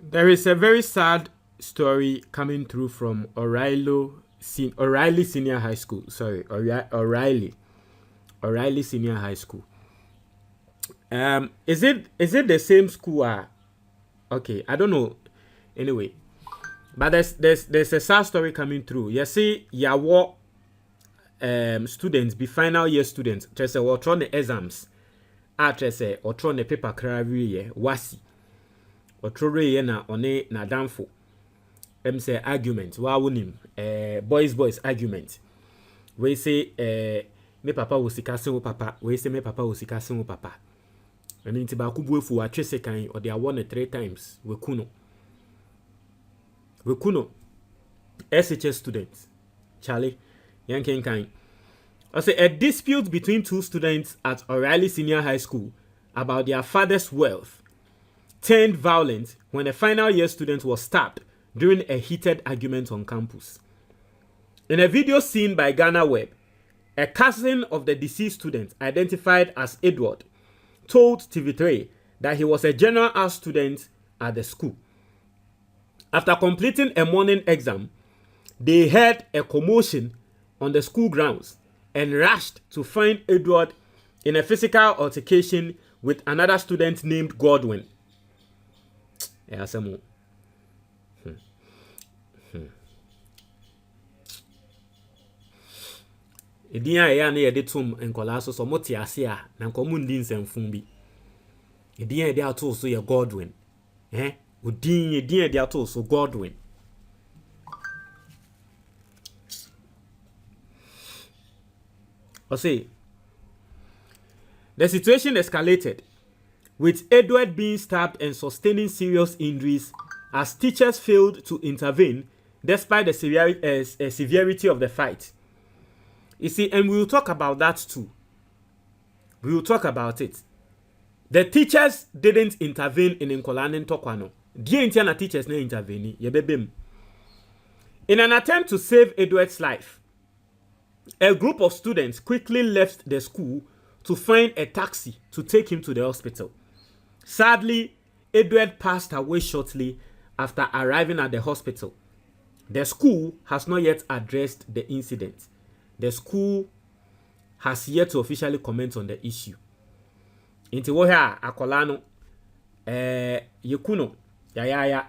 There is a very sad story coming through from O'Reilly Senior High School. Sorry, O'Reilly Senior High School. Is it the same school? Okay, I don't know. Anyway, but there's a sad story coming through. You see, yawo students, be final year students. Just say or trying the exams. Just say or trying the paper cravery wasi. Or try na one na danfo. Say argument. Wa wunim. Boys argument. We say me papa wo sika sen wo papa. We say me papa wo sika sen wo papa. And inti ba kubu efu wa twese kan or they are won 3 times. We kuno SHS students. Charlie, yanken kan. I say a dispute between 2 students at O'Reilly Senior High School about their father's wealth turned violent when a final year student was stabbed during a heated argument on campus. In a video seen by Ghana Web, a cousin of the deceased student, identified as Edward, told TV3 that he was a general art student at the school. After completing a morning exam, they heard a commotion on the school grounds and rushed to find Edward in a physical altercation with another student named Godwin. Yeah, some. Edian ya na yede tum enkola so moti ase a na nkomu ndi nsɛmfun bi. Edian yede ato so ye Godwin. Odin edian yede ato so Godwin. I say the situation escalated, with Edward being stabbed and sustaining serious injuries as teachers failed to intervene despite the severity of the fight. You see, and we will talk about that too. We will talk about it. The teachers didn't intervene in Nkolanin Tokwano. The entire teachers na intervene. In an attempt to save Edward's life, a group of students quickly left the school to find a taxi to take him to the hospital. Sadly, Edward passed away shortly after arriving at the hospital. The school has not yet addressed the incident. The school has yet to officially comment on the issue. Inti wo ha akola no yekuno ya.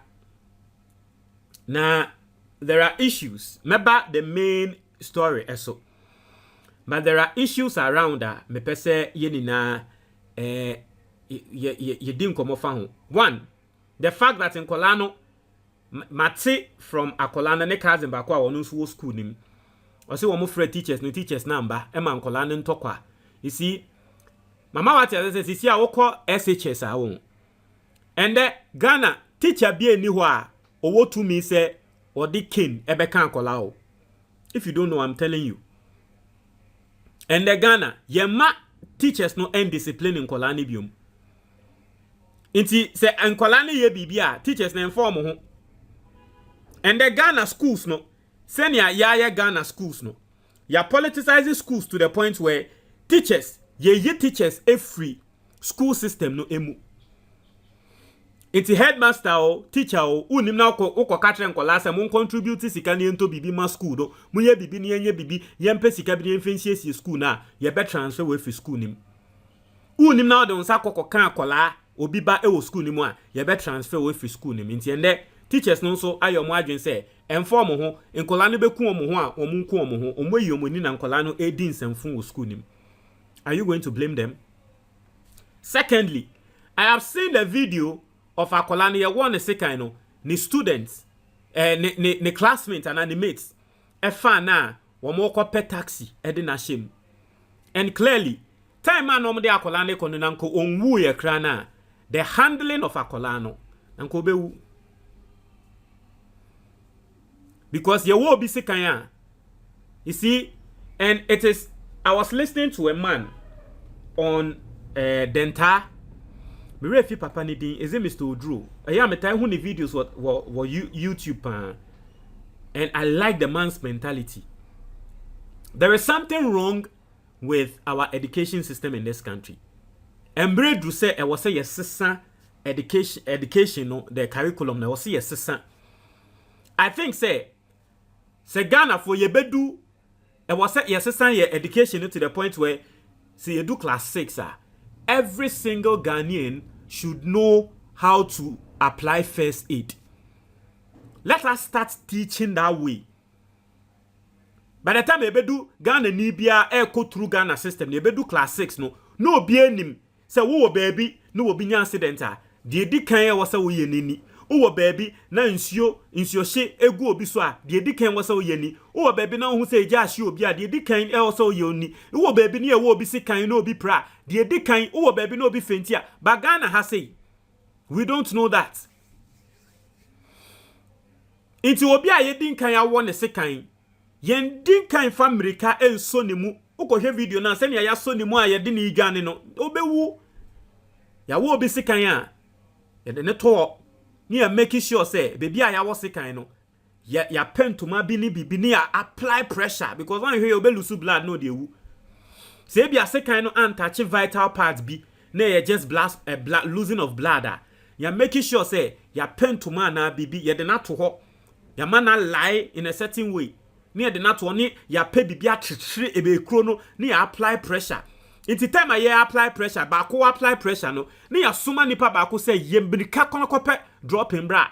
Now there are issues. Remember the main story also. But there are issues around that me pese ye nina ye dim komo fa ho. One, the fact that in Kolano mate from Akolana ne cousin ba kwa wonu so school nim. O se wo mo frɛ teachers no teachers number e ma Kolano ntokwa. You see, mama what say sisi a wokɔ SHS a wo. And the Ghana teacher bi eni ho a owo tumi say odi kin ebe kan Kola o. If you don't know, I'm telling you. And the Ghana, yema teachers no end discipline in Kolani biom. Inti se en Kolani ye bibia teachers na inform ho. And the Ghana schools no, senior ya Ghana schools no, ya politicizing schools to the point where teachers, ye teachers a free school system no emu. Inti headmaster o teacher o unim na uko katre nkola se mun contribute sika ni ento bibi ma school do mun ye bibi ni yenye bibi yempe sika bi enfensie school na ye be transfer we fi school nim unim na de unsa kokoka akola obi ba e wo school nim a ye be transfer we fi school nim nti ende teachers no so ayo mo adwen se inform ho nkola no be ku omo ho a omo nku omo ho omo yi omo ni na nkola no edi nsamfun wo school nim. Are you going to blame them? Secondly, I have seen the video of Akolani ye won sekai no ni students ni classmates and ni mates e fa na wo mo ko pet taxi e de na shem. And clearly time man no de Akolani ko no nanko onwu ye kra na the handling of Akolano nanko bewu because ye wo bi sekai a. You see, and it is, I was listening to a man on Denta. Me refi papa ni din is it Mr. Odru. I am a time when the videos were YouTube and I like the man's mentality. There is something wrong with our education system in this country. Embre Drew say I was say yes education no the curriculum na was yes. I think say Ghana for ye bedu e was yes your education to the point where see you do class 6 every single Ghanaian should know how to apply first aid. Let us start teaching that way. By the time you do Ghana Nibia go through Ghana system, you do class 6 no be anim. Say wo baby no will be accident the di kan was we nini. Oh baby na nsuo she egu obi so a the di kan was we ni. Oh baby na hu say ja she obi a the di kan e was we oni. Oh baby na e wo obi sikan na obi pra. The di kan oh baby na obi fentia. But Ghana has say we don't know that. Inti obi a ye din kan ya wo ne sikan. Yen din kan fa America enso ne mu. Ukohwe video na se ne ya so ne mu a ye de ne igane no. Obewu. Ya wo obi sikan a ye de ne to ni ya make sure say baby a ya wo sikan no. Ya pentuma bi ni bibi ni ya apply pressure because when you obe lose blood no dey wu. Se bi a sikan no untouch vital parts bi na ye just blood losing of blood ya make sure say ya pentuma na bibi ye de na to ho. Ya mana lie in a certain way. Ni de na to ni ya pe bibia tretire ebe kro no ni ya apply pressure. Inti time ya apply pressure ba ko apply pressure no ni ya suma nipa ba ko say yembrika kono kope drop in bra.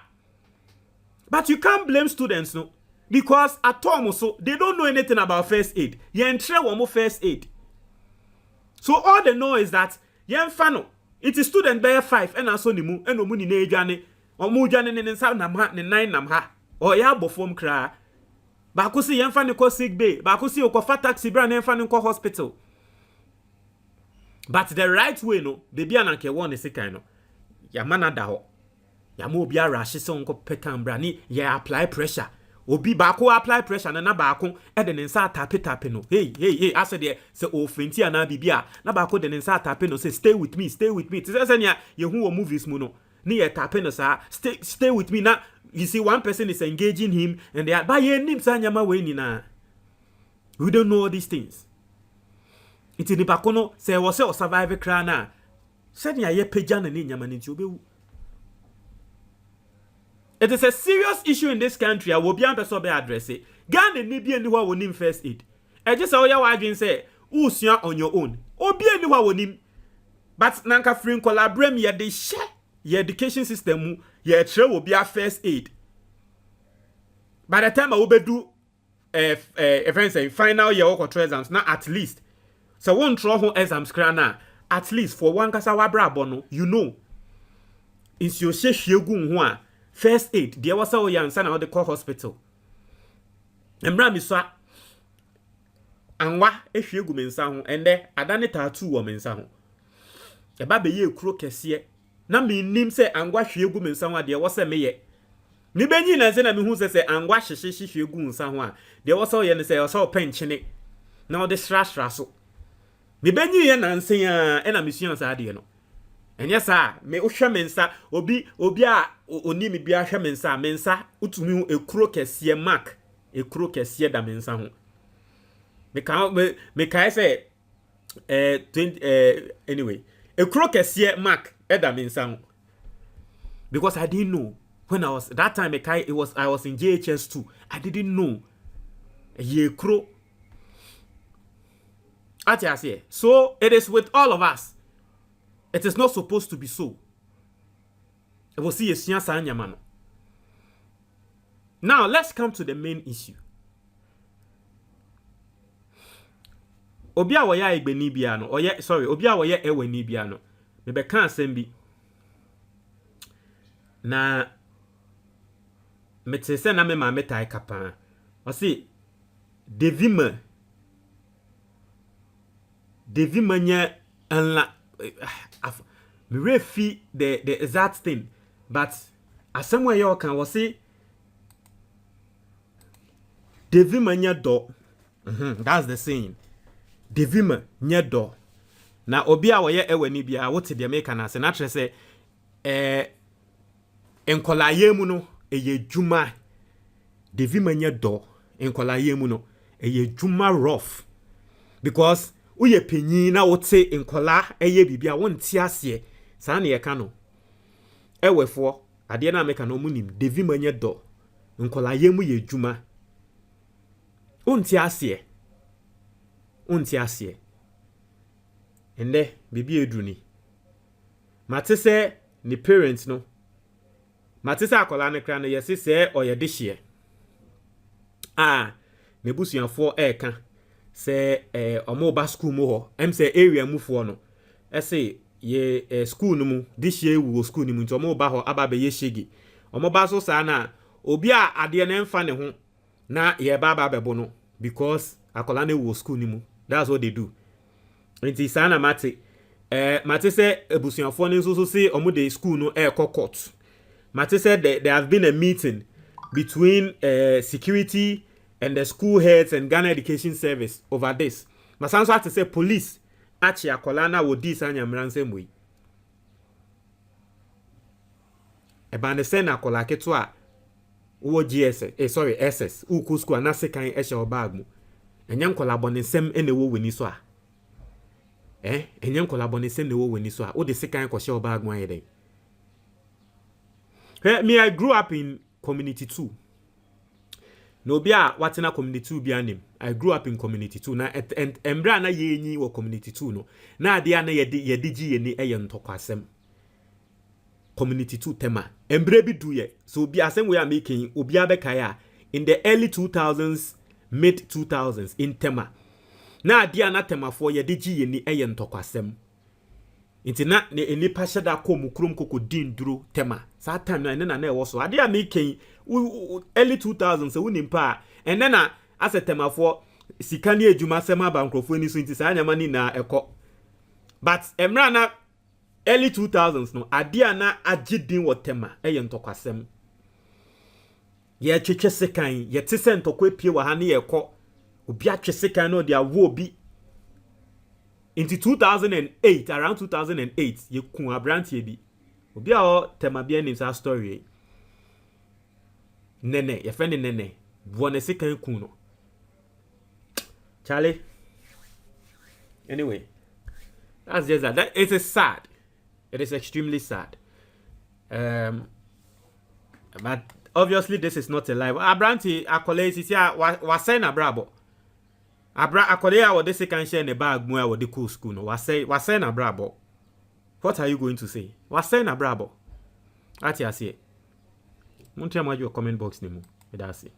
But you can't blame students no because at all so they don't know anything about first aid. Ye entre wo first aid. So all they know is that yen fano it is student bear 5 and aso ni mu eno mu ni na edwane omu dwane ne nsa nam ha ne nan nam ha o ya bofom kra. Ba ko si yen fa ne ko sick bay, ba ko si okofa taxi bra na yen fa ne ko hospital. But the right way no, baby ananke won is kind no. Ya mana da ho. Ya mo obi ara hye se onko pekan bra ni ya apply pressure. Obi ba ko apply pressure na ba ko e de nsa tape no. Hey, I said se o fenti ana bibia na ba ko de nsa tape no say stay with me. Ti say nya ye hu wo movies mu no. Ni ye tape no sa stay with me na. You see, one person is engaging him, and they are by name Sanyama Wainina. We don't know all these things. It's in the Bacono, say, was a survivor crana. Said ya ye pejan and Yaman into. It is a serious issue in this country. I will be able to address it. Ghana need be anyone will name first aid. I just saw your wagon say, Usia on your own. Or be anyone will name. But Nanka Fring collaborate me at the share. Your education system, your child will be a first aid. By the time I will do final year or exams, now at least. So one throw home exams now, at least for one kasawa bono, you know. Is your shegu first aid, there was a young son of the core hospital. And Bramisa and what if you go in sound and there I done it 2 women sound. A baby ye crook here. Na me nim se angwa hwegu me nsa ho de wo se meye ni benyi na se na me hu se angwa hyehye hwegu nsa ho a de wo se o ye ne se o se o penchene na o de srasra so me benyi ye na nsen a e na me suan sa de no enye sa me o hwe me nsa obi a oni me bia hwe me nsa utumi hu ekuro kese mark ekuro kese da me nsa ho me ka se 20 anyway ekuro kese mark because I didn't know when I was that time I was in JHS 2. I didn't know ye crow. So it is with all of us. It is not supposed to be so. It will see a sanya. Now let's come to the main issue. Obia waya egbenibia no. Obia waya ewenibia no. Mebe kan sembi na metese na me ma metai kapa o si devima nya anla me refi the exact thing but asomwe yo kan wo si devima nya do that's the saying devima nya do. Na obi a woye ewani bia wote de make na se na tre se enkolaye mu no eye dwuma devi manya do enkolaye mu no eye dwuma rough because uye panyin na wote enkola eye bibia wonte ase sa na ye ka no Ewefo, ade na meka no munim, devi manye do. Nkola yemu ye juma. Unti asie. Ende, bibi eduni. Matese ni parents no. Matese akola ne kra no yesi se oyede hye. Ne busuafo eka se omo ba school mu ho. Em se area mu fo no. Ese ye school no mu, this year wo school no mu nti omo ba ho aba be ye shege. Omo ba so sa na obi a ade na mfa ne ho na ye ba bebo no because akola na wo school no mu. That's what they do. Nti sa na mate mate se ebusuafo ne so se omo de school no court. Mate se there have been a meeting between security and the school heads and Ghana Education Service over this. Masanso ate say police achi akola na wo di sanya mransem wi. Eba ne se na akola keto a wo GS SS uku school na sekan ehye obag mu. Enya nkola bonesem ene wo weni so a. Enya nkola bonesem ne wo weni so a. O de sekan ko hye obag mu ayede. Me, I grew up in community 2. No bia watena community 2 bia nim. I grew up in community 2 na embra na yenyi wo community 2 no. Na ade na yedigi yeni eye ntokwasem. Community 2 tema. Embre bi do ye. So bi asem we are making obi abekaya in the early 2000s, mid 2000s in tema. Na ade na tema for yedigi yeni eye ntokwasem. Inti na ne enipa hyeda kom krom koko din duro tema. Sa time na na e wo so ade a making early 2000s so nimpa and then as a tema for sikani ejuma sema ba nkrofo ni so inti sa nyama ni na ekọ. But emra na early 2000s no ade na agidin wo tema eye ntokwasem. Ye twetwe sekan ye tese ntokwa epie wa ha na ye ekọ. Obi atwe sekan no de awo obi. Into 2008, around 2008, ye kun abrantie bi. Obi a o tema bia nim sa story. Nene, ye friend nene. Wone sekan kun no. Charlie. Anyway, that's just that. It is sad. It is extremely sad. But obviously this is not a lie. Abrantie akole sisi a wasai na brabo. Akole a wode second share ne bag mu a wode cool school no wasai na brabo. What are you going to say? Wasai na brabo. Ati ase. Montre amajo comment box ni mu. Edase.